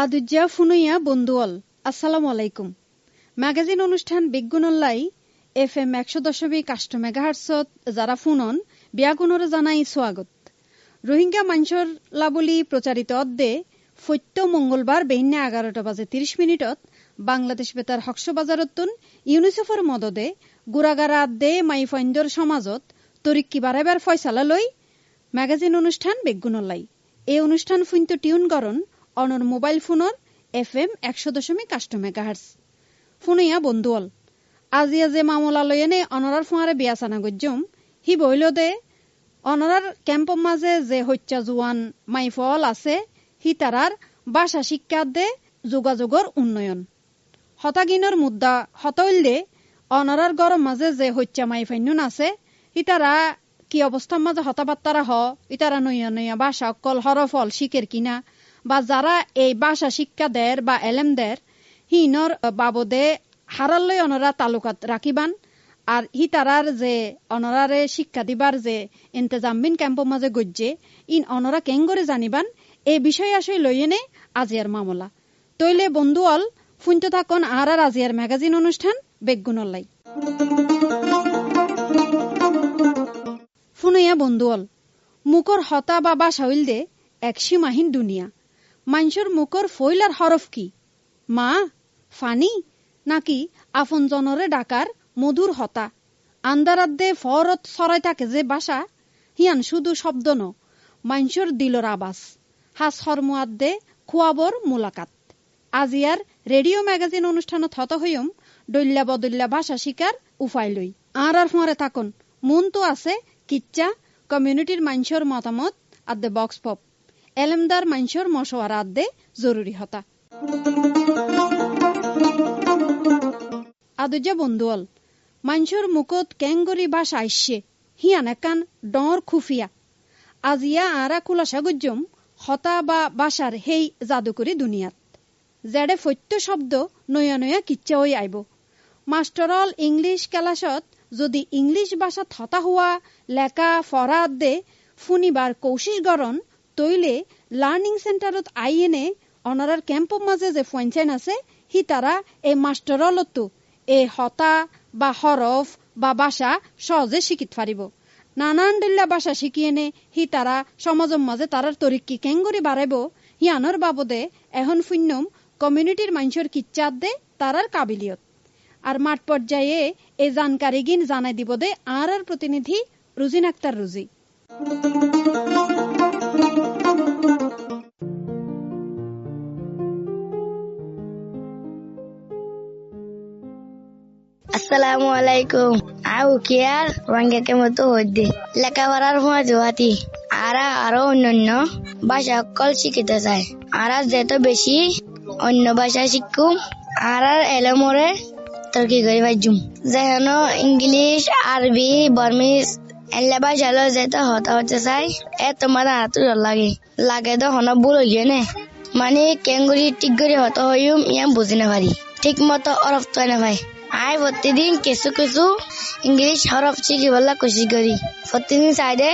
আদুজ্জা ফুনুইয়া বন্ধুয়াল আসসালামু আলাইকুম। ম্যাগাজিন অনুষ্ঠান বিজ্ঞানল্লাই FM 100.8 মেগাহার্টছত যারা ফুনন বিয়াগুণরে জানাই স্বাগত। রোহিঙ্গা মাঞ্চর লাবলি প্রচারিত অদ্দে ফৈত্য মঙ্গলবার বেহিন্যা 11:30 বাংলাদেশ বেতার হকসবাজারতুন ইউনিসেফর মদদে গুড়াগারা আদ্দে মাইফন্দর সমাজত তরিক্কি বাড়াইবার ফয়সালা লই ম্যাগাজিন অনুষ্ঠান বিজ্ঞানল্লাই। এই অনুষ্ঠান ফুইন্ত টিউন গরন অনর মোবাইল ফোনর FM 100.8 মেগাহার্টজ। ফুনুইয়া বন্ধুয়াল আজিয়া যে মামলা লয়েনে অনরার ফুঁয়ারে বিয়াসানা গজ্জম হি বইল দে অনরার ক্যাম্পর মাঝে যে হত্যা জুয়ান মাইফল আছে হি তারার ভাষা শিক্ষা দে যোগাযোগর উন্নয়ন হতাগিনর মুদ্দা হতইল দে অনরার গরম মাঝে যে হত্যা মাইফাইনুন আছে হি তারা কি অবস্থার মাঝে হতাবার্তারা ইতারা নইয়া নইয়া ভাষা অকল হরফল শিখের কিনা বা যারা এই ভাষা শিক্ষা দেয় বা এলেম দেয় হিনর বাবদে হারাল্লই অনরা তালুকাত রাখিবান আর হি তারার যে অনরারে শিক্ষা দিবার যে ইন্তজামবিন ক্যাম্পর মাঝে গজ্জে ইন অনরা কেঙ্গরে জানিবান এই বিষয় আসই লইয়েনে আজিয়ার মামলা তৈলে বন্ধুয়াল ফুইন্ত থাকন আর আজিয়ার ম্যাগাজিন অনুষ্ঠান বেগুনল্লাই। ফুনুইয়া বন্ধুয়াল মুখর হতা বা বাসা হইল দে এক সীমাহীন দুনিয়া। মানুষের মুখর ফইলার হরফ কি মা ফানি নাকি আফন জনরে ডাকার মধুর হতা আন্দারাত দে ফরত সরাই থাকে যে বাসা হিয়ান শুধু শব্দ ন মানুষের দিলর আবাস হাস হরমুয়াত দে খুয়াবর মুলাকাত। আজিয়ার রেডিও ম্যাগাজিন অনুষ্ঠানত হত হইম দল্যা বদল্যা ভাষা শিকার উপায় লই আর ফোঁয়ারে থাকুন মন তো আছে কিচ্চা কমিউনিটির মানুষের মতামত আদে বক্স পপ এলেমদার মানুষের মশওয়ারা আদে জরুরি হতা। আদুজা বন্ধুয়াল মানুষের মুখত ক্যাঙ্গরি ভাষা আইসে হিয়ান একান ডর খুফিয়া আজিয়া আরা খুলাসা গুজ্জম হতা বা বাসার হেই জাদুকরি দুনিয়াত জেডে ফত্য শব্দ নয়া নয়া কিচ্ছা হই আইব। মাস্টরল ইংলিশ ক্লাসত যদি ইংলিশ ভাষাত হতা হওয়া লেখা ফরা দে ফুনিবার কৌশিস গরণ তৈলে লার্নিং সেন্টারত আইএনে অনারার ক্যাম্পর মাঝে যে ফয়েনচাইন আছে হি তারা এই মাস্টরলতো এ হতা বা হরফ বা ভাষা সহজে শিখিত পারিব। নানান ডিল্লা ভাষা শিখিয়েনে হি তারা সমাজের মাঝে তারার তরিক্কি কেঙ্গরি বাড়াইব হিয়ানোর বাবদে এখন ফুন্যম কমিউনিটির মানুষের কিচ্ছাত দে তারার কাবিলিয়ত আর মাঠ পর্যায়ে এই জানকারি গিন জানাই দিব দে আর প্রতিনিধি রুজিন আক্তার রুজি। আসসালামু আলাইকুম। আউ কিয়ার রঙ্গে কেমতো হইদে লেখাপড়ার সময় জোয়াতি আরো অন্যান্য ভাষা সকল শিখিতে চায় আর যেত বেশি অন্য ভাষা শিখুম আর এলমরে তর্কি করি ভাজুম যেন ইংলিশ আরবি বর্মিস এলা ভাষা লো যেত হতা হতে চাই এ তোমার হাতু লাগে তো হন ভুল হইয়ে নে মানে কেঙ্গুরি টিকগরি হত হইম ইয়াম বুঝি না পারি ঠিক মতো অরফ তো না ভাই আই প্রতিদিন কিছু কিছু ইংলিশ হরফ শিখি বললা কোশিশ করি প্রতিদিন সাইডে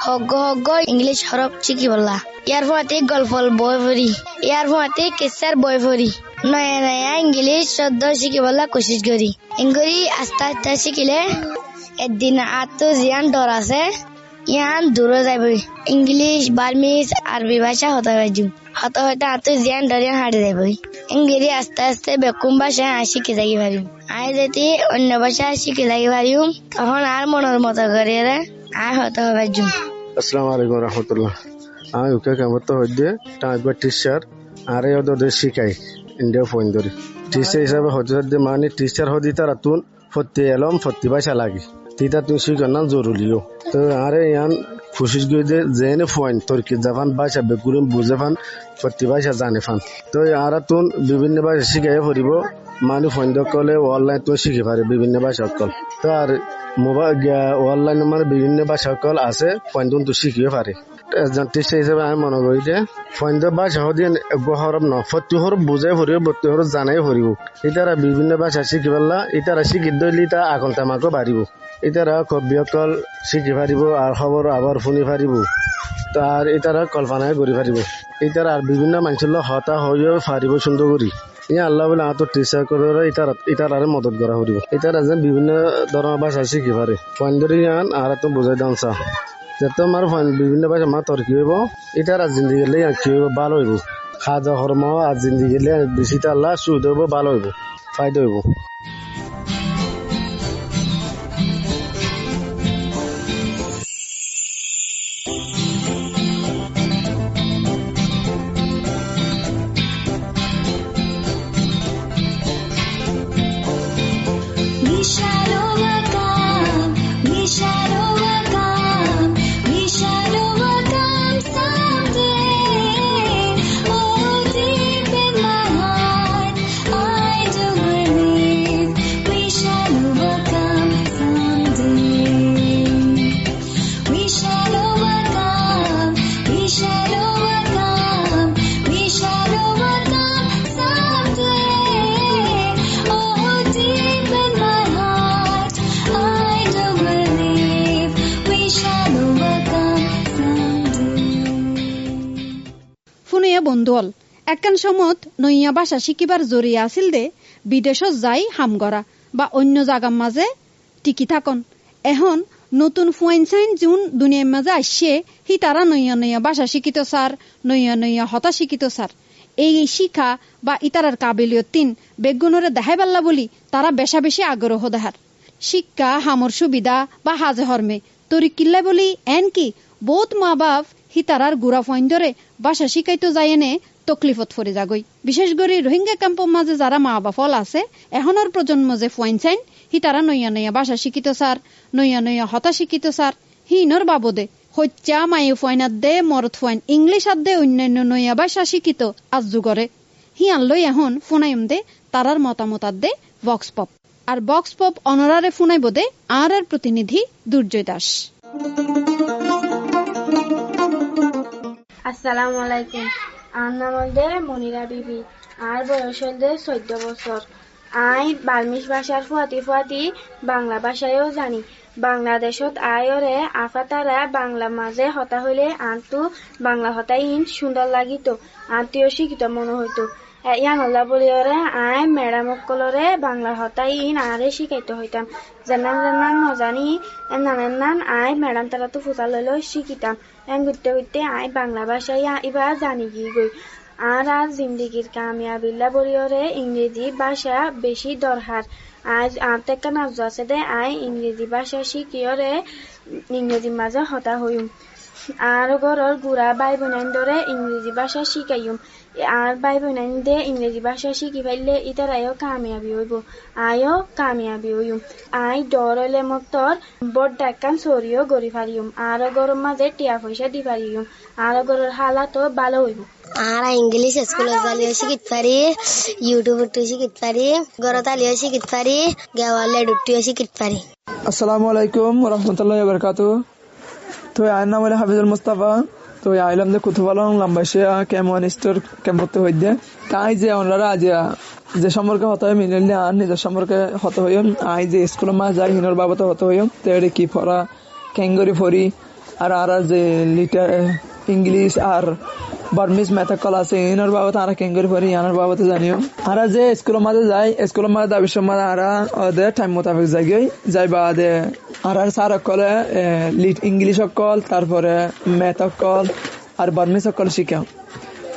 হগ্গ ইংলিশ হরফ শিখি বললা ইয়ার ফতে গল্প বই পড়ি ইয়ার ফতে কিসার বই পড়ি নয়া নয়া ইংলিশ শব্দ শিখি বললা কোশিশ করি ইংরেজি আস্তে আস্তে শিখিলে একদিন আত্ম জিয়ান ডর আছে ইয়ান দূরে যাইব ইংলিশ বার্মিজ আরবি ভাষা হতে পারজু হতে হতে আত্ম জিয়ান ডরিয়া হাঁটে যাইব ইংরেজি আস্তে আস্তে বেকুম ভাষা শিখে যাই পারিম আয় যদি অন্য ভাষা শিখে যাই পারিম তখন আর মনের মতো করে আয় হতে হবে। আসসালামু আলাইকুম রহমতুল্লাহ। আমি ওকে কেমন তো হইতে টাইবার টিচার আর ওদের শিখাই ইন্ডিয়া ফোন ধরি টিচার হিসাবে হতে মানে টিচার হদি তারা তুন ফতি এলম ফতি ভাষা লাগে তিতা তুই শিখার নাম জরুরিও তো আরে ইয়ান খুশি গিয়ে জেনে ফোন তোর কি জাপান ভাষা বেগুন বুঝে ফান ফতি ভাষা জানে ফান তো আর তুন বিভিন্ন ভাষা শিখাই পড়িব মানে ফোন দলে অনলাইন তুই শিখে পারে বিভিন্ন ভাষা সকল তো আর মোবাইল অনলাইন মানে বিভিন্ন ভাষা সকল আছে ফোন তো শিখিয়ে পারে। টিচার হিসাবে আমি মনে করি যে ফোন ভাষা হদিন হরফ ন ফতি হরফ বুঝাই পড়িব বত্তি হরফ জানাই পড়িব ইতারা বিভিন্ন ভাষা শিখি পারলা ইতারা শিখি দইলি তা আগল তামাকো বাড়িব ইতারা কবি অকল শিখি পারিব আর খবর আবার শুনি পারিব তার এটারা কল্পনায় গড়ি পারিব এটার আর বিভিন্ন মানুষের হতা হয়ে পারিব সুন্দর করি ইয়া আল্লাহ বলে আত টিচার করে এটার আর মদত করা করিব এটার যেন বিভিন্ন ধরনের ভাষা শিখি পারে পয়েন্টরি গান আর তো বোঝাই দামসা যাতে আমার বিভিন্ন ভাষা মা তর্কি হইব এটার আর জিন্দি গেলে কি হইব ভালো হইব খাজা হরম আর জিন্দি গেলে বেশি আল্লাহ সুবিধা হইব ভালো হইব ফায়দা হইব বন্ধুল একখান সমত নইয়া ভাষা শিকিবার জরিয়া আছিল দে বিদেশত যাই হামগরা বা অন্য জাগার মাঝে টিকি থাকন এখন নতুন ফুয়াইনসাইন জুন দুনিয়ার মাঝে আসছে হি তারা নইয়া নইয়া ভাষা শিক্ষিত স্যার নইয়া হতা শিক্ষিত স্যার এই শিক্ষা বা ইতারার কাবিলিয়তিন বেগুনরে দেখাই পাল্লা বলি তারা বেশা বেশি আগ্রহ দেখার শিক্ষা হামর সুবিধা বা হাজে হরমে তরি কিল্লা বলি এন কি বহুত মা বাপ হি তারার গুড়া ফাইন ধরে ভাষা শিখাইতো যায় এনে তকলিফত ফরে যাগই বিশেষ করে রোহিঙ্গা ক্যাম্পর মাঝে যারা মা বাপল আছে এখনের প্রজন্ম যে ফুয়াইন চাইন হি তারা নইয়া নইয়া ভাষা শিক্ষিত স্যার নইয়া হতা শিক্ষিত স্যার হিনর বাবদে হত্যা মায়ে ফুয়াইনাত দে মরত ফুয়াইন ইংলিশ আদ দে অন্যান্য নইয়া ভাষা শিক্ষিত আজু করে হি আনলই এখন ফোনাইম দে তারার মতামত দে বক্স পপ আর বক্স পপ অনরারে ফোনাইব দে আর প্রতিনিধি দুর্জয় দাস। আসসালামু আলাইকুম। আমার নাম হইলে মনিরা বিবি। আর বয়স হইলে 14 বছর। আই বার্মিশ ভাষার ফুয়াতি বাংলা ভাষায়ও জানি। বাংলাদেশত আয়রে আফাতারা বাংলা মাঝে হতা হইলে আনতু বাংলা হতাই সুন্দর লাগিত আত্মীয় শিক্ষিত মনে হইতো ইয়ানল্লা বলিওরে আই ম্যাডাম অকলরে বাংলা হতাই আরে শিখাইতে হইতাম জানান নজানি নানান আই ম্যাডাম তারা তো ফুটা লইল শিখিতাম ঘুরতে ঘুরতে আই বাংলা ভাষায় এবার জানি গই আর জিন্দিগির কামিয়াবিল্লা বলিওরে ইংরেজি ভাষা বেশি দরকার আজ আর একটা নাচ আছে দে আই ইংরেজি ভাষা শিখিওরে ইংরেজি মাঝে হতা হইম আর ঘরের গুড়া ভাই বোনাইন ধরে ইংরেজি ভাষা শিখাইম আর ভাই বোনাইন দে ইংরেজি ভাষা শিখি পাইলে ইতার আয়ও কামিয়াবি হইব আয়ও কামিয়াবি হইম আই ডর হইলে মতর বড় ডাক্কান সরিও গড়ি পারিম আর গরম মাঝে টিয়া পয়সা দি পারিম আর ঘরের হালাতও ভালো হইব আর ইংলিশ স্কুলে যালিও শিখিত পারি ইউটিউবটো শিখিত পারি ঘরত আলিও শিখিত পারি গাওয়ালে ডুটিও শিখিত পারি। আসসালামু আলাইকুম রহমতুল্লাহি ওয়া বারাকাতুহু। তো আয়ের নাম হলো হাফিজুল মুস্তাফা। তো আইলাম যে কুতুবালং লাম্বাসিয়া কেমন স্টোর কেমতে হইদে তাই যে ওনারা আজ যে সম্পর্কে হতে হয় মিলিয়ে আর নিজের সম্পর্কে হতে হইম আই যে স্কুল মা যাই হিনর বাবত হতে হইম তেড়ে কি পড়া ক্যাঙ্গরি ফরি আর যে লিটার ইংলিশ আর বার্মিজ মেথাকল আছে ইনর বাবত আর ক্যাঙ্গরি ফরি ইয়ানোর বাবত জানিও আর যে স্কুলের মাঝে যাই স্কুলের মাঝে দাবির সময় আর ওদের টাইম মোতাবেক যাই বা আর স্যার সকলে ইংলিশ সকল তারপরে ম্যাথ সকল আর বার্মিজ সকল শিখাও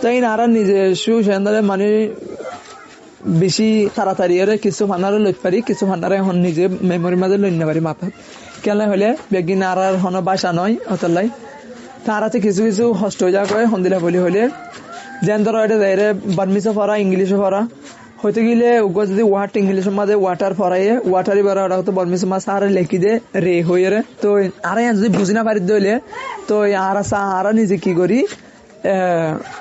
তাই আর নিজে সুসেন্দারে মানে বেশি তাড়াতাড়ি কিছু ফান্নারে লইতে পারি কিছু ফান্নারে এখন নিজে মেমোরির মাঝে লইতে পারি মাথা কেন হলে বেগিন আর হন বাসা নয় অতলাই তারাতে কিছু কিছু হস্ত যা কয় সন্দিলা বলি হলে যেন ধরো এটা যাইরে বার্মিজও পড়া ইংলিশও পড়া হইতে গেলে ওগো যদি ওয়াটার ইংলিশের মাঝে ওয়াটার ফরাইয়ে ওয়াটারই বারা ওটা তো বার্মিজের মাছ আর লেখি দে রে হয়ে রে তো আর যদি বুঝি না পারি দইলে তো আর নিজে কি করি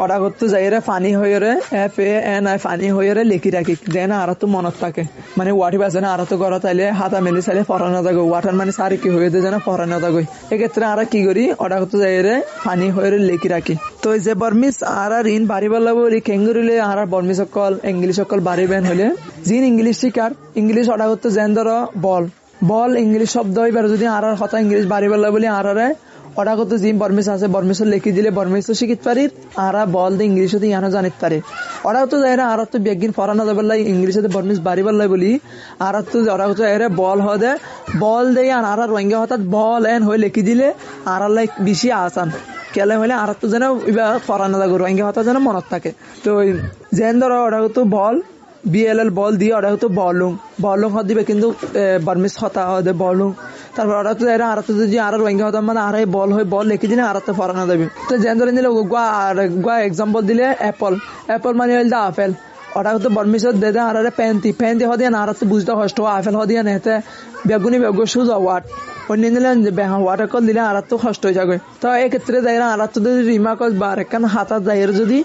ওটা করতে যাই রে ফানি হয়ে রে ফানি হয়ে রে লেখি রাখি যে না আর তো মনত থাকে মানে ওয়াটি বাজে না আর তো ঘর তাইলে হাতা মেলি চাইলে পড়ানো যাগো ওয়াটার মানে সারি কি হয়ে যায় না পড়ানো যাগো এক্ষেত্রে আর কি করি ওটা করতে যাই রে ফানি হয়ে রে লেখি রাখি তো যে বার্মিজ আর ইন বাড়ি বললা বলি খেঙ্গুরিলে আর বার্মিজ সকল ইংলিশ সকল বাড়ি বেন হলে জিন ইংলিশ শিকার ইংলিশ ওটা করতে যেন ধরো বল ইংলিশ শব্দ এবার যদি আর কথা ইংলিশ বাড়ি বললা বলি আর ওটা কত জিম বর্মিস আছে বর্মিসও লিখি দিলে বর্মিসও শিখিত পারি আর বল দিয়ে ইংলিশতে ইয়ানো জানিত পারে ওরাও তো যাই না আর তো বেগিন ফরানো যাবার লাই ইংলিশে বর্মিস বাড়িবার লাই বলি আর তো ওরাও তো এর বল হদে বল দিয়ে আর রোহিঙ্গা হঠাৎ বল এন হয়ে লিখি দিলে আর লাই বেশি আসান কেলে হলে আর তো যেন ফরানো যাবো রোহিঙ্গা হঠাৎ যেন মনত থাকে তো যেন ধরো ওরা তো বল BLL বল দিয়ে ওরা তো বলুং হত দিবে কিন্তু বর্মিস হতা হদে বলুং তারপর ওরা তো আর তো যদি আর রোহিঙ্গা হতাম মানে আর বল হয়ে বল লিখে দিলে আর তো ফরানো যাবে তো যেন ধরে দিলে গোয়া এক্সাম্পল দিলে অ্যাপল মানে হইল দা আপেল ওরা তো বর্মিসত দে আর প্যান্টি হদিয়া না আর তো বুঝতে কষ্ট আপেল হদিয়া নেতে বেগুনি সুজ ওয়াট অন্য দিলে ওয়াটার কল দিলে আর তো কষ্ট হয়ে যাবে তো এই ক্ষেত্রে যাই না আর তো যদি রিমা কস বা আরেকখান হাতাত যাই যদি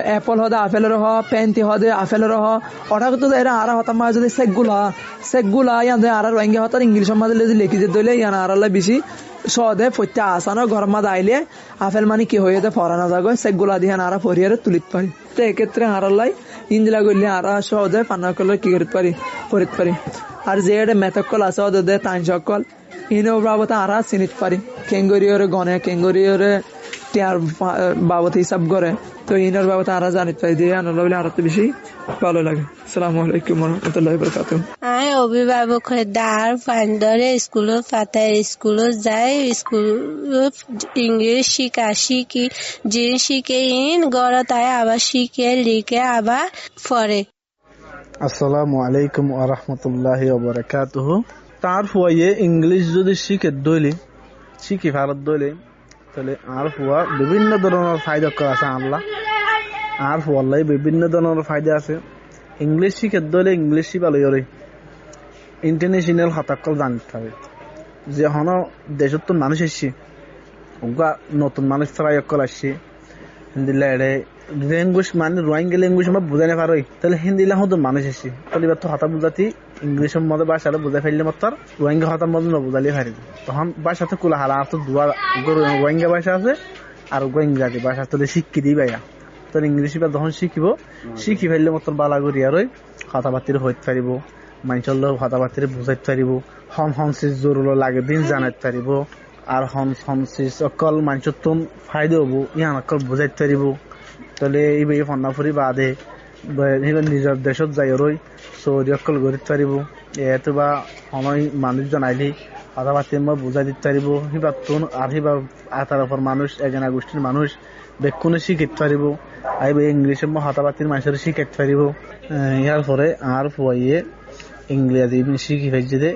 অ্যাপল হদে আপেলের হ প্যান্টি হদে আপেলের হ ওটা তো যাই আর হতাম যদি সেগুলা ইয়ান আর রোহিঙ্গা হতার ইংলিশের মাঝে যদি লিখি যে দইলে ইয়ান আর বেশি সহদে ফত্যা আসানো ঘর মাঝে আইলে আপেল মানে কি হয়ে ফরানো যাবে সেগুলা দিয়ে আর ফরিয়ারে তুলিত পারি তো এক্ষেত্রে হারালাই ইন্দিলা করলে আর সহজে পান্না করলে কি করতে পারি আর যে মেথকল আছে ওদের টাইম সকল ইনো বাবতে আর চিনিত পারি কেঙ্গরিয়রে গনে কেঙ্গরিয়রে টিয়ার বাবতে হিসাব করে তো ইনোর বাবতে আর জানিত পারি দিয়ে আনন্দ বলে আর বেশি ভালো লাগে। আসসালামু আলাইকুম ওয়া রাহমাতুল্লাহি ওয়া বারাকাতুহু। আই অভিভাবক দার ফাইন্ডারে স্কুলত ফাতায় স্কুলত যায় স্কুলত ইংলিশ শিখি যে শিখে ইন গড় তাই আবার শিখে লিখে আবার পড়ে। আসসালামু আলাইকুম ওয়া রাহমাতুল্লাহি ওয়া বারাকাতুহু। তার ফুয়ে ইংলিশ যদি শিখি ভারত দইলে তাহলে আর ফুয়া বিভিন্ন ধরনের ফায়দা আছে আল্লাহ আর ফুয়াল্লাই বিভিন্ন ধরনের ফায়দা আছে। ইংলিশ শিখে দইলে ইংলিশ শিখালো ইন্টারন্যাশনাল হতাকল জানতে হবে যে হন দেশত তো মানুষ এসছি নতুন মানুষ ফ্রাই অকল আসছি হিন্দি লেড়ে ল্যাঙ্গুয়েজ মানে রোহিঙ্গা ল্যাঙ্গুয়েজ আমরা বুঝাই না পারোই তাহলে হিন্দি লাহ তো মানুষ এসছি তাহলে এবার তো হতা বুঝাতি ইংলিশের মধ্যে বাসাটা বুঝাই ফেললে মাত্র রোহিঙ্গা হতার মধ্যে ন বুঝালি পারি তখন বাসাতে কোলা হারা আর তো রোহিঙ্গা ভাষা আছে আর ইংরাজি ভাষা তাহলে শিক্ষি দিই ভাইয়া তোর ইংলিশ বা যখন শিখি ফেললে মাত্র বালা করি আর ওই হতাবাতির হইতে পারিব মানুষের লোক হতাবাতির বুঝাইতে পারিব হন সিজ জরুর লাগে দিন জানাইতে পারিব আর হন সিজ অকল মানুষের তো ফায়দা হবো ইয়ান অকল বুঝাইতে পারিব তাহলে এই ফন্নাফুরি বাদে নিজের দেশত যাই রই চৌরি অকল গড়িতে পারিব এতো বা সময় মানুষজন আইলি কথাবার্তা মই বুঝাই দিতে পারিব সিবার তোন আর সিবার আতার ওপর মানুষ এজনা গোষ্ঠীর মানুষ বেকুনে শিখিতে পারিব আইব ইংলিশে মই কথাবার্তির মানুষের শিখাইতে পারিব ইয়ার পরে আর ফুয়াইয়ে ইংরেজি শিখি ফেলছে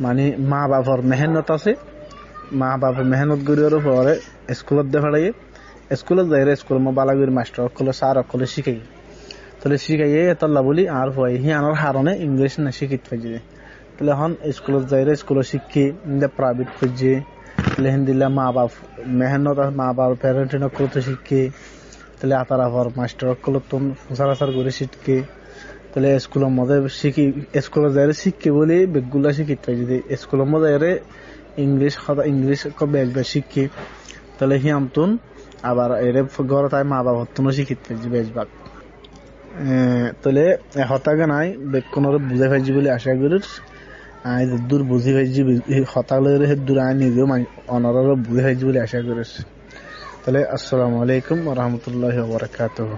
মানে মা বাবার মেহনত আছে মা বাবার মেহনত করিয়ার পরে স্কুলত দেখাড়াইয়ে স্কুলত যাই স্কুল মই বালাগুড়ির মাস্টার অকলে স্যার অকলে শিখাই তাহলে শিখাইয়ে এতলা বলি আর ফুয়াই আনার হারণে ইংলিশ না শিখিতে ফেলছে তাহলে এখন স্কুলত যাই স্কুলত শিখি প্রাইভেট খুঁজছে তাহলে হিন্দিলে মা বাপ মেহনত মা বাপ প্যারেন্ট করতে শিখি তাহলে আতার আবার মাস্টার অকল তো ফুসারাসার করে শিখকে তাহলে স্কুলের মধ্যে শিখি স্কুলের যাই শিখকে বলি বেগুলা শিখিতে পাই যদি স্কুলের মধ্যে ইংলিশ বেশ শিখি তাহলে হিয়ামতুন আবার এর ঘর তাই মা বাবা হতুনও শিখিতে পাইছি বেশভাগ তাহলে হতাকে নাই বেগুনের বুঝে পাইছি বলে আশা করি দূর বুঝি পাইছি হতালের দূর আই নিজেও অনারও বুঝে পাইছি বলে আশা করেছি তাহলে আসসালামু আলাইকুম ওয়া রাহমাতুল্লাহি ওয়া বারাকাতুহু।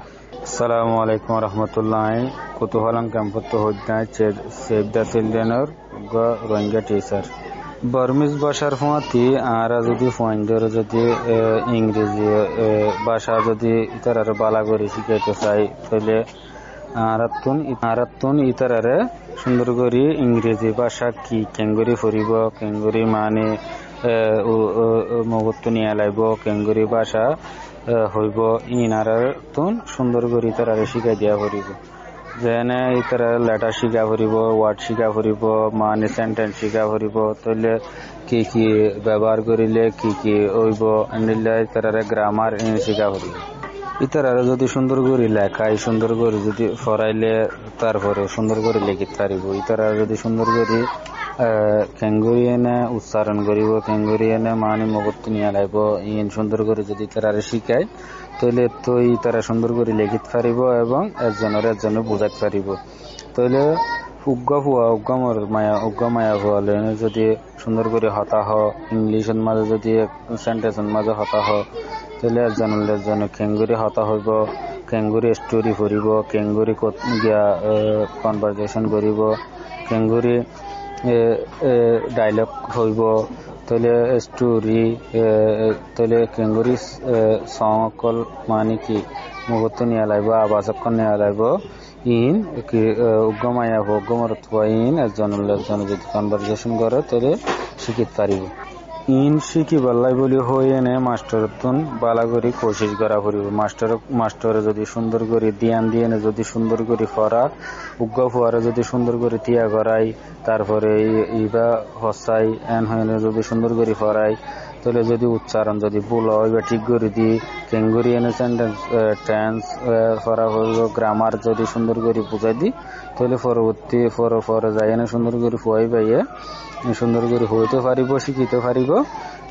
আসসালামু আলাইকুম ওয়া রাহমাতুল্লাহি কুতুহলাম ক্যাম্পত হইতা সেভ দ্য চিলড্রেনের রোহিঙ্গা টিচার বর্মিজ ভাষার ফোঁয়াতি আর যদি ফোয়াইন্ডের যদি ইংরেজি ভাষা যদি ইতারারে বালা করে শিখাইতে চাই তাহলে আরাতুন ইতারারে সুন্দর করে ইংরেজি ভাষা কি কেঙ্গরি ফুরিব কেঙ্গরি মানে মগত্ব নিয়ে লাইব কেঙ্গরি ভাষা হইব ইনারাতুন সুন্দর করে ইতারারে শিখাই দিয়া ফুরিব যেনে ইতারা লেটার শিখা ফুরিব ওয়ার্ড শিখা ফুরিব মানে সেন্টেন্স শিখা ফুরিব তাহলে কি কি ব্যবহার করিলে কি কি হইব আনিলে ইতারারে গ্রামার শিখা ফুরিব ইতারারে যদি সুন্দর করে লেখাই সুন্দর করে যদি ফরাইলে তারপরে সুন্দর করে লিখিতে পারিব ইতারা যদি সুন্দর করে কেঙ্গুরি এনে উচ্চারণ করিব কেঙ্গুরি এনে মানে মগত্ব নিয়ে লাইব ইন সুন্দর করে যদি তারা শিখায় তাহলে তো তারা সুন্দর করে লিখিতে পারিব এবং একজনের বুঝাতে পারিব তাহলে উগ্গা মায়া হলে যদি সুন্দর করে হতা হ ইংলিশের মাঝে যদি সেন্টেন্সের মাঝে হতা হ তাহলে একজন কেঙ্গুরি হতা হইব, কেঙ্গুরি স্টোরি পড়িব, কেঙ্গুরি গিয়া কনভারসেশন করিব, কেঙ্গুরি ডায়লগ হইব, তাহলে স্টোরি তাহলে কেঙ্গুরি সং অকল মানে কি মুহূর্ত নিয়ে লাগব, আবাস অক্ষর নিয়ে লাগব। ইন কি উগ্গমায়া উগ্গমরত ইন একজন যদি কনভারসেশন করে তাহলে শিখিত পারিব। ইন শিখিবার লাই বলি হই এনে মাস্টারতুন বালা করি কোশিশ করা পড়িব। মাস্টারে যদি সুন্দর করে ধ্যান দিয়ে যদি সুন্দর করে পড়া উগ্গ ফুয়ারে যদি সুন্দর করে তিয়া করাই, তারপরে ইবা হসাই এন হইনে যদি সুন্দর করে পড়াই, তাহলে যদি উচ্চারণ যদি ভুল হয় বা ঠিক করে দিই, কেঙ্গুরি এনে সেন্টেন্স টেন্স পড়া হইব, গ্রামার যদি সুন্দর করে বুঝাই দিই, তাহলে পরবর্তী পরে যাই এনে সুন্দর করে ফুয়াই পাইয়ে সুন্দর করে হইতে পারিব, শিখিতে পারিব,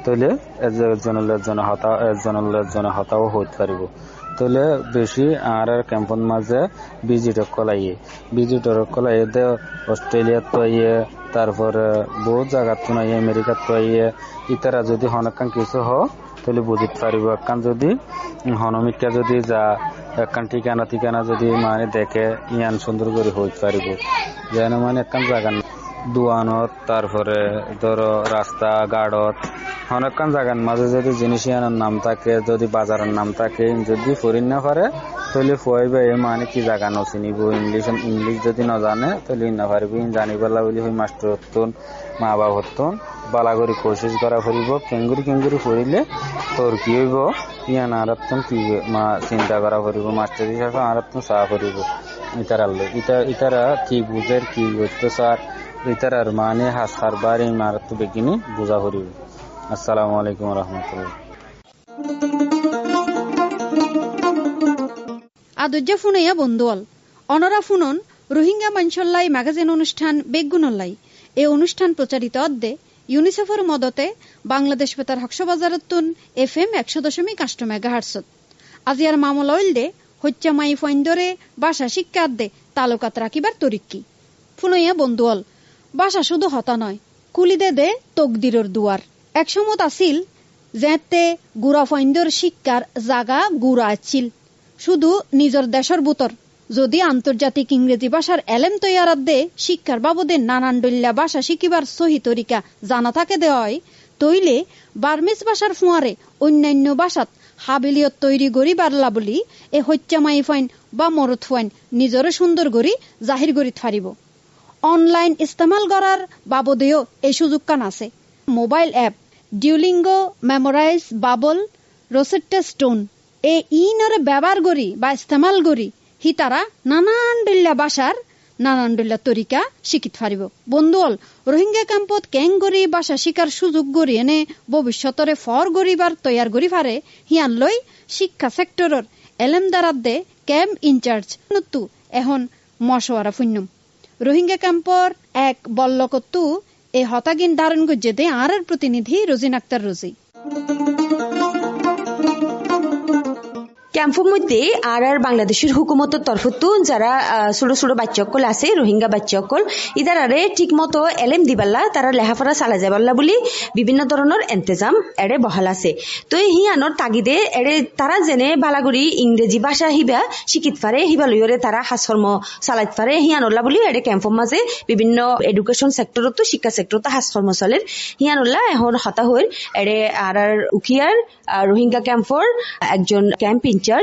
তাহলে একজনের হতাও হইতে পারিব। তাহলে বেশি আর ক্যাম্পন মাঝে ভিজিটর কলাইয়ে দে অস্ট্রেলিয়াত তো আইয়ে, তারপরে বহুত জায়গাত তো আইয়ে, আমেরিকাত তো আইয়ে, ইতারা যদি হনকান কিছু তাহলে বুঝিত পারিব। একখান যদি হনমিকা যদি যা একখান ঠিকানা যদি মানে দেখে ইয়ান সুন্দর করে হইতে পারিব। যেন মানে একখান জায়গা দোয়ানত, তারপরে ধরো রাস্তা গাড়ত অনেকক্ষণ জায়গার মাঝে যদি জিনিস আনার নাম থাকে, যদি বাজারের নাম থাকে, যদি ফরিন না পারে তাহলে ফুয়াইবে মানে কি জায়গা নচিনিব। ইংলিশ যদি না জানে তাহলে না পারিব। জানি পেলা বলি হই মাস্টার হতন মা বাবা হতন বালা করে কোশিশ করা ফুরিব। কেঙ্গুরি ফুরিলে তোর কি হইব ইয়ান আরতন কি চিন্তা করা ফুরিব, মাস্টার হিসাবে আরতন চা ফুরিব। ইতারা কি বুঝের কি অত্যাচার ইতারার মানে হাসার বাড়ি মারাত্ম বেগিনি বুঝা ফুরিব। আসসালামু আলাইকুম রহমতুল্লাহ। আদর্যা ফুনাইয়া বন্ধুয়াল অনরা ফুনন রোহিঙ্গা মানসল্লাই ম্যাগাজিন অনুষ্ঠান বেগুনল্লাই। এই অনুষ্ঠান প্রচারিত অদ্দে ইউনিসেফের মদতে বাংলাদেশ বেতার হকসবাজারতুন FM 100.8 মেগাহার্টসত। আজিয়ার মামলা হইলদে হচ্চা মাই ফইন্দরে ভাষা শিক্ষা আদ্দে তালুকাত রাখিবার তরিক্কি। ফুনাইয়া বন্ধুয়াল ভাষা শুধু হতা নয়, কুলিদে দে তকদিরর দুয়ার। একসমত আছিল যেতে গুড়া ফইন্দর শিক্ষার জাগা গুড়া আছিল শুধু নিজের দেশের বুতর। যদি আন্তর্জাতিক ইংরেজি ভাষার এলেম তৈয়ারাত দে শিক্ষার বাবদে নানান ডল্লা ভাষা শিখিবার সহি তরিকা জানা থাকে দেওয়ায়, তৈলে বার্মিজ ভাষার ফুয়ারে অন্যান্য ভাষাত হাবিলিয়ত তৈরি গড়ি বাড়লা বলি এ হচ্চামাই ফাইন বা মরত ফাইন নিজরে সুন্দর গড়ি জাহির গড়ি থারিব। অনলাইন ইস্তেমাল করার বাবদেও এই সুযোগ কান আছে। Mobile app Duolingo, memorize, Babbel, Rosetta Stone এই ইনরে ব্যবহার করি বা ইস্তেমাল করি হি তারা নানান ডল্লা ভাষার নানান ডল্লা তরিকা শিখিত পারিব। বন্ধুল রোহিঙ্গা ক্যাম্পত কেং গরি ভাষা শিকার সুযোগ গড়ি এনে ভবিষ্যতরে ফর গরিবার তৈয়ার গড়ি পারে হিয়ান লই শিক্ষা সেক্টরর এলেমদারাত দে ক্যাম্প ইনচার্জ নতু এখন মশওয়ারা ফুন্নম রোহিঙ্গা ক্যাম্পর এক বল্লকত্তু এ হতাগিন ধারণ গজ্জে দে আর প্রতিনিধি রোজিন আক্তার রোজি। ক্যাম্পের মধ্যে আর বাংলাদেশের হুকুমতের তরফতো যারা ছোট ছোট বাচ্চাসকল আছে রোহিঙ্গা বাচ্চাসকল ইদারারে ঠিক মতো এলেম দিবাল্লা তারা লেহাপড়া চালা যাবাল্লা বলি বিভিন্ন ধরনের এন্তেজাম এড়ে বহাল আছে। তো হিয়ানোর তাগিদে এড়ে তারা জেনে বালাগুড়ি ইংরেজি ভাষা হিবা শিখিত পারে হিবা লইরে তারা হাসকর্ম চালাইত পারে হিয়ানোল্লা বলি এড়ে ক্যাম্পের মাঝে বিভিন্ন এডুকেশন সেক্টরতো শিক্ষা সেক্টরতো হাসকর্ম চলের হিয়ানোল্লা এখন হতা হইল এড়ে আর উখিয়ার রোহিঙ্গা ক্যাম্পর একজন ক্যাম্প ইনচার্জ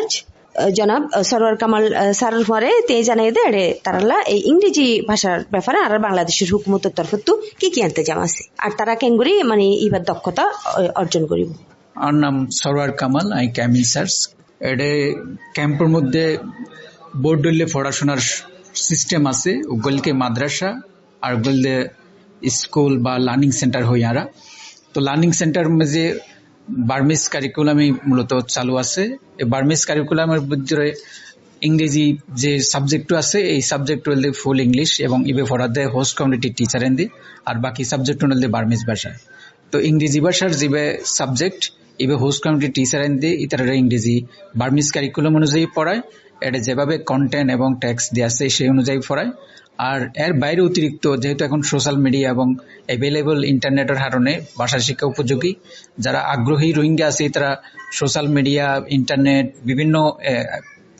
জনাব সরওয়ার কামাল স্যারের পরে তে জানাই দেয় তারা এই ইংরেজি ভাষার ব্যাপারে আর বাংলাদেশের হুকুমতের তরফতো কি কি ইন্তজাম আছে আর তারা কেঙ্গুরি মানে এবার দক্ষতা অর্জন করিব। আর নাম সরওয়ার কামাল, আই ক্যাম্প ইনচার্জ। এডে ক্যাম্পের মধ্যে বোর্ডলে পড়াশোনার সিস্টেম আছে, ওগুলকে মাদ্রাসা আর ওগুলদে স্কুল বা লার্নিং সেন্টার হই আরা। তো লার্নিং সেন্টার মধ্যে বার্মিজ কারিকুলামই মূলত চালু আছে। এই বার্মিজ কারিকুলামের ভিতরে ইংরেজি যে সাবজেক্টও আছে এই সাবজেক্ট হলে ফুল ইংলিশ এবং ইবে পড়াতে হোস্ট কমিউনিটি টিচার এন্দি আর বাকি সাবজেক্ট হলে বার্মিজ ভাষা। তো ইংরেজি ভাষার যে সাবজেক্ট ইবে হোস্ট কমিউনিটি টিচার এন্দি ইতারা ইংরেজি বার্মিজ কারিকুলাম অনুযায়ী পড়ায় এটা যেভাবে কন্টেন্ট এবং টেক্সট দিয়ে আসছে সেই অনুযায়ী পড়ায়। আর এর বাইরে অতিরিক্ত যেহেতু এখন সোশ্যাল মিডিয়া এবং অ্যাভেলেবল ইন্টারনেটের কারণে ভাষা শিক্ষা উপযোগী, যারা আগ্রহী রোহিঙ্গা আছে তারা সোশ্যাল মিডিয়া, ইন্টারনেট, বিভিন্ন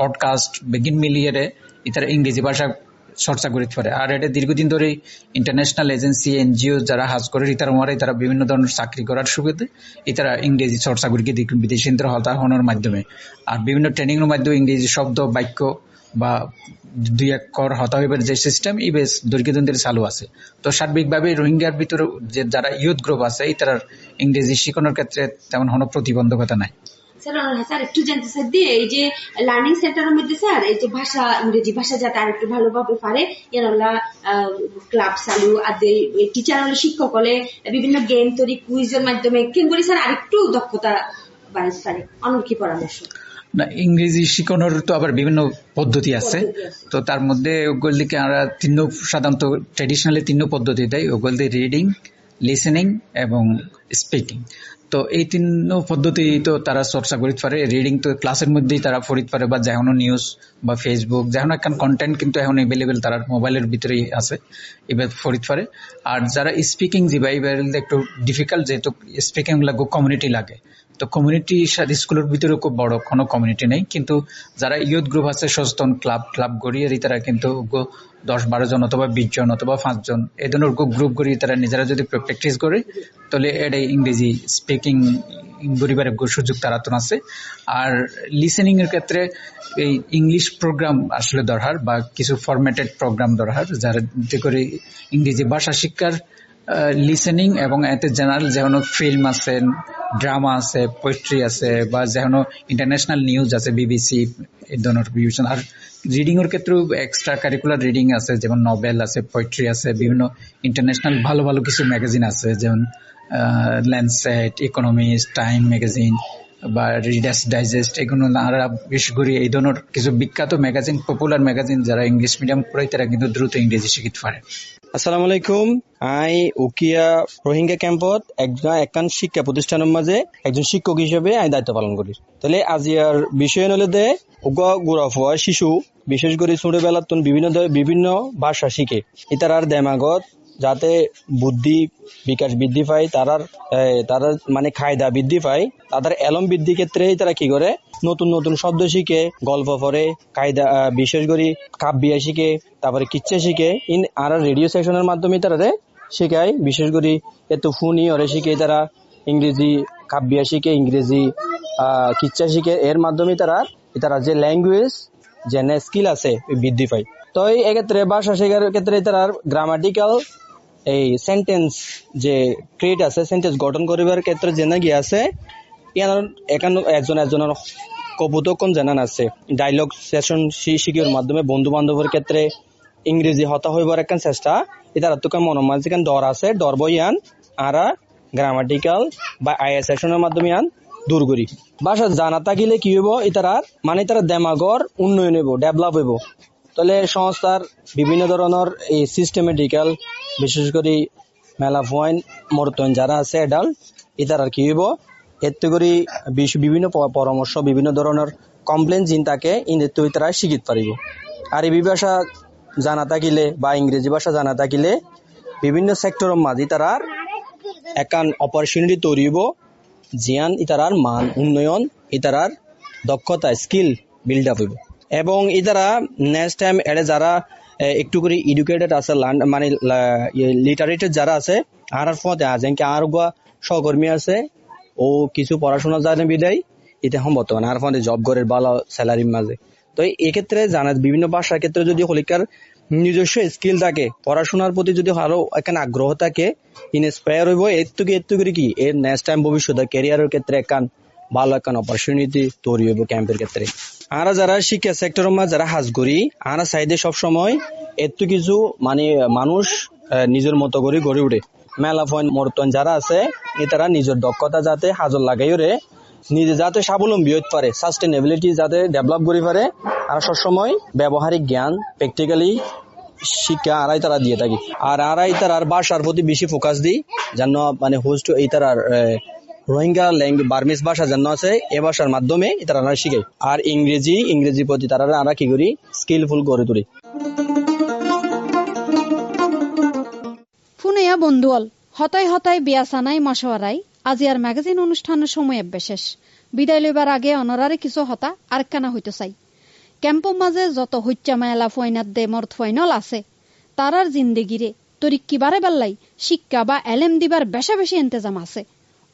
পডকাস্ট বেগিন মিলিয়ে তারা ইংরেজি ভাষা চর্চা করতে পারে। আর এটা দীর্ঘদিন ধরে ইন্টারন্যাশনাল এজেন্সি, এনজিও যারা হাজ করে তারা বিভিন্ন ধরনের চাকরি করার সুবিধে তারা ইংরেজি চর্চা করি বিদেশি হতাহনের মাধ্যমে। আর বিভিন্ন ট্রেনিং এর মাধ্যমে ইংরেজি শব্দ, বাক্য বা দুই এক কর হতা হইবার যে সিস্টেম এই বেশ দীর্ঘদিন ধরে চালু আছে। তো সার্বিকভাবে রোহিঙ্গার ভিতরে যে যারা ইয়ুথ গ্রুপ আছে তারা ইংরেজি শিখানোর ক্ষেত্রে তেমন কোনো প্রতিবন্ধকতা নাই। স্যার একটু জানতে চাই দিয়ে এই যে লার্নিং সেন্টারের মধ্যে স্যার এই যে ভাষা, ইংরেজি ভাষা যাতে আর একটু ভালোভাবে পারে এরা ক্লাব চালু আর টিচার হলে, শিক্ষক হলে বিভিন্ন গেম তৈরি, কুইজের মাধ্যমে কেন করি স্যার আরেকটু দক্ষতা বাড়াতে পারে, অন্য কি পরামর্শ? না, ইংরেজি শিখানোর তো আবার বিভিন্ন পদ্ধতি আছে। তো তার মধ্যে ওগুলিকে আমরা সাধারণত ট্রেডিশনালি 3 পদ্ধতি দেয়। ওগুলি রিডিং, লিসেনিং এবং স্পিকিং। তো এই 3 পদ্ধতি তো তারা চর্চা করতে পারে। রিডিং তো ক্লাসের মধ্যেই তারা পড়তে পারে, বা যেমন নিউজ বা ফেসবুক যেমন একখান কন্টেন্ট কিন্তু এখন এভেলেবেল তারা মোবাইলের ভিতরেই আছে, এবার পড়তে পারে। আর যারা স্পিকিং দিবা এবার একটু ডিফিকাল্ট, যেহেতু স্পিকিং লাগবে কমিউনিটি লাগে। তো কমিউনিটি স্কুলের ভিতরে খুব বড় কোনো কমিউনিটি নেই, কিন্তু যারা ইয়ুথ গ্রুপ আছে সচেতন ক্লাব গড়িয়ে তারা কিন্তু 10-12 জন অথবা 20 জন অথবা 5 জন এই ধরনের গ্রুপ গড়িয়ে তারা নিজেরা যদি প্র্যাকটিস করে তাহলে এটা ইংরেজি স্পিকিং গড়িবার সুযোগ তারা তো আছে। আর লিসেনিং এর ক্ষেত্রে এই ইংলিশ প্রোগ্রাম আসলে দরকার, বা কিছু ফরম্যাটেড প্রোগ্রাম দরকার, যাতে করে ইংরেজি ভাষা শিক্ষার লিসেনিং এবং এতে জেনারেল যেমন ফিল্ম আছে, ড্রামা আছে, পোয়েট্রি আছে, বা যেমন ইন্টারন্যাশনাল নিউজ আছে, বিবিসি এই ধরনের বিভিন্ন। আর রিডিং এর ক্ষেত্রেও এক্সট্রা কারিকুলার রিডিং আছে, যেমন নভেল আছে, পোয়েট্রি আছে, বিভিন্ন ইন্টারন্যাশনাল ভালো ভালো কিছু ম্যাগাজিন আছে, যেমন ল্যান্ডসেট, ইকোনমিস্ট, টাইম ম্যাগাজিন বা রিডার্স ডাইজেস্ট। এগুলো আমরা বিশেষ করে এই ধরনের কিছু বিখ্যাত ম্যাগাজিন, পপুলার ম্যাগাজিন যারা ইংলিশ মিডিয়াম পড়ে তারা কিন্তু দ্রুত ইংরেজি শিখতে পারে। আসসালামু আলাইকুম। আই উকিয়া রোহিঙ্গা ক্যাম্পত একখান শিক্ষা প্রতিষ্ঠানের মাঝে একজন শিক্ষক হিসেবে আমি দায়িত্ব পালন করি। তাহলে আজিয়ার বিষয় হলে দে গোড়া হওয়া শিশু বিশেষ করে ছোটবেলার বিভিন্ন ভাষা শিখে ইতার দেমাগত যাতে বুদ্ধি বিকাশ বৃদ্ধি পায়, তারা মানে খায়দা বৃদ্ধি পায়, তাদের এলম বৃদ্ধি ক্ষেত্রে তারা কি করে নতুন নতুন শব্দ শিখে, গল্প পড়ে, কায়দা বিশেষ করে কাব্যিয়া শিখে, তারপরে কিচ্ছা শিখে। আর রেডিও সেশনের মাধ্যমে তারা শেখায়, বিশেষ করে এত ফোনই ওরে শিখে তারা ইংরেজি কাব্যিয়া শিখে, ইংরেজি কিচ্ছা শিখে। এর মাধ্যমে তারা যে ল্যাঙ্গুয়েজ যে স্কিল আছে বৃদ্ধি পায়। তো এক্ষেত্রে ভাষা শেখার ক্ষেত্রে তারা গ্রামাটিক্যাল এই সেন্টেন্স যে ক্রিয়েট আছে, সেন্টেন্স গঠন করিবার ক্ষেত্রে জেনে গিয়ে আছে একজনের কপুতকন জানান আছে। ডায়লগ সেশন শিখির মাধ্যমে বন্ধু বান্ধবের ক্ষেত্রে ইংরেজি হতা হইবার একখান চেষ্টা এটার তোকে মনের মাঝে ডর আছে, ডর বই আন আর গ্রামাটিক্যাল বা আইএস সেশনের মাধ্যমে আন দূর করি। ভাষা জানা থাকিলে কি হইব, তারা দেমাগর উন্নয়ন হইব, ডেভেলপ হইব। তাহলে সংস্থার বিভিন্ন ধরনের এই সিস্টেমেটিক্যাল বিশেষ করে মেলা পয়েন্ট মর্তন যারা আছে এডাল্ট এটার কি হইব, এতে করে বিভিন্ন পরামর্শ, বিভিন্ন ধরনের কমপ্লেন জিন থাকে ইংরেজি তারা শিখিতে পারিব। আর এই ভাষা জানা থাকিলে বা ইংরেজি ভাষা জানা থাকিলে বিভিন্ন সেক্টরের মাঝে তারা একান অপরচুনিটি তৈরি হইব, জিয়ান ইতারার মান উন্নয়ন, ইতারার দক্ষতা স্কিল বিল্ড আপ হইব। এবং ইতারা নেক্সট টাইম এড়ে যারা একটু করে এডুকেটেড আছে, মানে লিটারেটেড যারা আছে আর ফতে আজকে আর সহকর্মী আছে ও কিছু পড়াশোনা জানে বিদায় এটা হম বর্তমানে আর ফলে জব করে ভালো স্যালারির মাঝে। তো এক্ষেত্রে জানা বিভিন্ন ভাষার ক্ষেত্রে যদি হলিকার নিজস্ব স্কিল থাকে, পড়াশোনার প্রতি যদি আরো এখানে আগ্রহ থাকে, ইন্সপায়ার হইব এর করে কি এর নেক্সট টাইম ভবিষ্যতে ক্যারিয়ারের ক্ষেত্রে একান ভালো একান অপরচুনিটি তৈরি হইব ক্যাম্পের ক্ষেত্রে। আর যারা শিক্ষা সেক্টরের মাঝে যারা হাজ করি আর সাইডে সবসময় একটু কিছু মানে মানুষ নিজের মতো করে গড়ে উঠে। মেলা পয়েন্ট মর্তন যারা আছে তারা নিজের দক্ষতা যাতে হাজর লাগাই রে নিজে যাতে স্বাবলম্বী হতে পারে, সাস্টেনেবিলিটি যাতে ডেভেলপ করে পারে। আর সবসময় ব্যবহারিক জ্ঞান প্র্যাকটিক্যালি শিক্ষা আড়াই তারা দিয়ে থাকি। আর আড়াই তার ভাষার প্রতি বেশি ফোকাস দিই, যেন মানে হোস্ট এই তার রোহিঙ্গা বার্মিজ ভাষা যেন আছে এ ভাষার মাধ্যমে তারা শিখাই। আর ইংরেজি প্রতি তারা আমরা কি করি স্কিলফুল করে তুলি। ফুনেয়া বন্ধুয়াল হতাই হতাই বিয়াসানাই মশওয়ারাই আজি আর ম্যাগাজিন অনুষ্ঠানের সময় বিশেষ বিদায় লইবার আগে অনরারে কিছু হতা আর কানা হইতে চাই। ক্যাম্পের মাঝে যত হইচা মেলা ফয়নাত দে মর্দ ফয়নল আছে তারার জিন্দেগিরে তরিক্কি বারে বেল্লাই শিক্ষা বা এলেম দিবার বেশা বেশি ইন্তজাম আছে।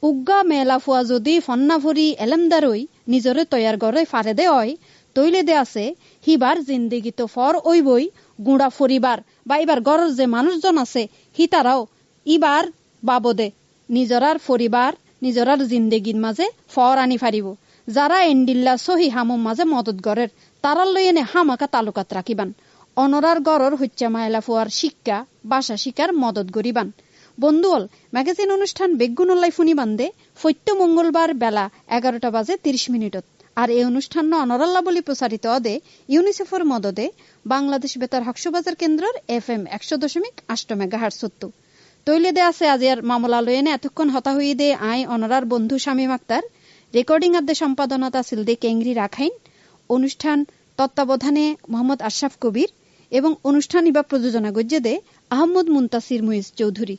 উগ্গা মেলা ফুয়া যদি ফন্না ভরি এলেমদারই নিজরে তৈয়ার গড়ে ফারে দে হয় তৈলে দে আছে হিবার জিন্দেগি তো ফর ওইবই গুঁড়া ফরিবার বা এবার গড়র যে মানুষজন আছে হি তারাও ইবার বাবদে নিজরার ফরিবার নিজরার জিন্দেগির মাঝে ফর আনি ফারিব। যারা এন্ডিল্লা সহি হামম মাঝে মদত গড়ের তারার লই এনে হামাকা তালুকাত রাখিবান। অনরার গড়র হইচা মায়লা ফুয়ার শিক্ষা বাসা শিকার মদত গরিবান। বন্ধুল ম্যাগাজিন অনুষ্ঠান বেগুনল্লাই ফুনি বান্ধে ফৈত্য মঙ্গলবার বেলা 11:30 আর এই অনুষ্ঠান অনরাল্লা বলি প্রচারিত অদে ইউনিসেফের মদদে বাংলাদেশ বেতার হকসবাজার কেন্দ্রের FM 100.8 মেগাহার্টজ তৈলে দে আছে আজিয়ার মামলা লয়েনে এতক্ষণ হতা হইয়ে দে আই অনরার বন্ধু শামীম আক্তার রেকর্ডিং আদে সম্পাদনতা সিলদে কেংরি রাখাইন অনুষ্ঠান তত্ত্বাবধানে মোহাম্মদ আশরাফ কবির এবং অনুষ্ঠান ইবা প্রযোজনা গজ্জে দে আহমদ মুন্তাসির মুইজ চৌধুরী।